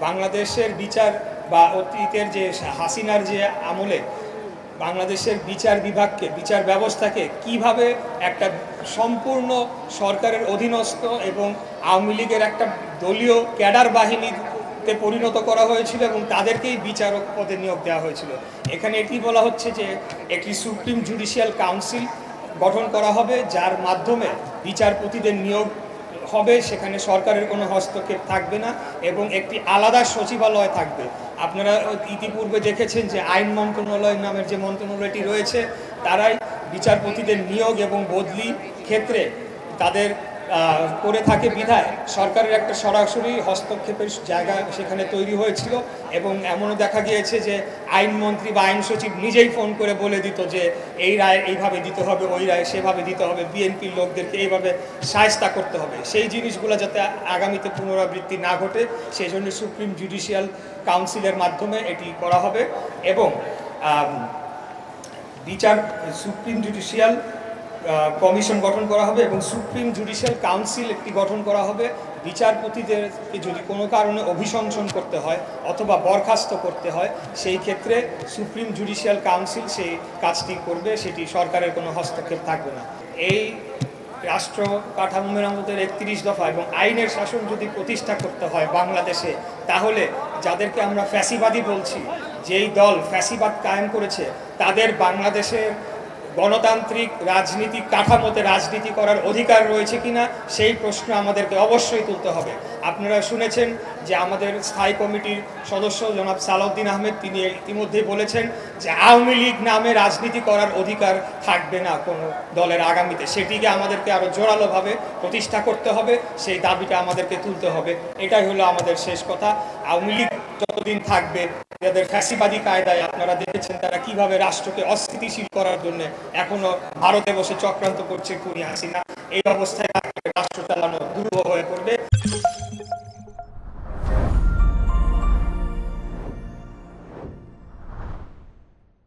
বাংলাদেশের বিচার বা অতীতের যে হাসিনার যে আমলে বাংলাদেশের বিচার বিভাগকে, বিচার ব্যবস্থাকে কিভাবে একটা সম্পূর্ণ সরকারের অধীনস্থ এবং আওয়ামী লীগের একটা দলীয় ক্যাডার বাহিনীতে পরিণত করা হয়েছিল এবং তাদেরকেই বিচারক পদে নিয়োগ দেওয়া হয়েছিল। এখানে এটি বলা হচ্ছে যে একটি সুপ্রিম জুডিশিয়াল কাউন্সিল গঠন করা হবে, যার মাধ্যমে বিচারপতিদের নিয়োগ হবে, সেখানে সরকারের কোনো হস্তক্ষেপ থাকবে না এবং একটি আলাদা সচিবালয় থাকবে। আপনারা ইতিপূর্বে দেখেছেন যে আইন মন্ত্রণালয় নামের যে মন্ত্রণালয়টি রয়েছে, তারাই বিচারপতিদের নিয়োগ এবং বদলি ক্ষেত্রে তাদের করে থাকে বিধায় সরকারের একটা সরাসরি হস্তক্ষেপের জায়গা সেখানে তৈরি হয়েছিল এবং এমনও দেখা গিয়েছে যে আইনমন্ত্রী বা আইন সচিব নিজেই ফোন করে বলে দিত যে এই রায় এইভাবে দিতে হবে, ওই রায় সেভাবে দিতে হবে, বিএনপির লোকদেরকে এইভাবে শায়েস্তা করতে হবে। সেই জিনিসগুলো যাতে আগামীতে পুনরাবৃত্তি না ঘটে, সেই জন্য সুপ্রিম জুডিশিয়াল কাউন্সিলের মাধ্যমে এটি করা হবে এবং সুপ্রিম জুডিশিয়াল কমিশন গঠন করা হবে এবং সুপ্রিম জুডিশিয়াল কাউন্সিল একটি গঠন করা হবে। বিচারপতিদেরকে যদি কোনো কারণে অভিশংসন করতে হয় অথবা বরখাস্ত করতে হয়, সেই ক্ষেত্রে সুপ্রিম জুডিশিয়াল কাউন্সিল সেই কাজটি করবে, সেটি সরকারের কোনো হস্তক্ষেপ থাকবে না। এই রাষ্ট্র কাঠামো মেরামতের 31 দফা এবং আইনের শাসন যদি প্রতিষ্ঠা করতে হয় বাংলাদেশে, তাহলে যাদেরকে আমরা ফ্যাসিবাদী বলছি, যেই দল ফ্যাসিবাদ কায়েম করেছে, তাদের বাংলাদেশের গণতান্ত্রিক রাজনীতিক কাঠামোতে রাজনীতি করার অধিকার রয়েছে কিনা সেই প্রশ্ন আমাদেরকে অবশ্যই তুলতে হবে। আপনারা শুনেছেন যে আমাদের স্থায়ী কমিটির সদস্য জনাব সালাউদ্দিন আহমেদ, তিনি ইতিমধ্যেই বলেছেন যে আওয়ামী লীগ নামে রাজনীতি করার অধিকার থাকবে না কোনো দলের আগামীতে। সেটিকে আমাদেরকে আরও জোরালোভাবে প্রতিষ্ঠা করতে হবে, সেই দাবিটা আমাদেরকে তুলতে হবে। এটাই হলো আমাদের শেষ কথা। আওয়ামী লীগ যতদিন থাকবে, যাদের ফ্যাসিবাদী কায়দায় আপনারা দেখেছেন তারা কিভাবে রাষ্ট্রকে অস্থিতিশীল করার জন্য এখনো ভারতে বসে চক্রান্ত করছে খুনি হাসিনা, এই অবস্থায় রাষ্ট্র চালানো দুর্বহ হয়ে পড়বে।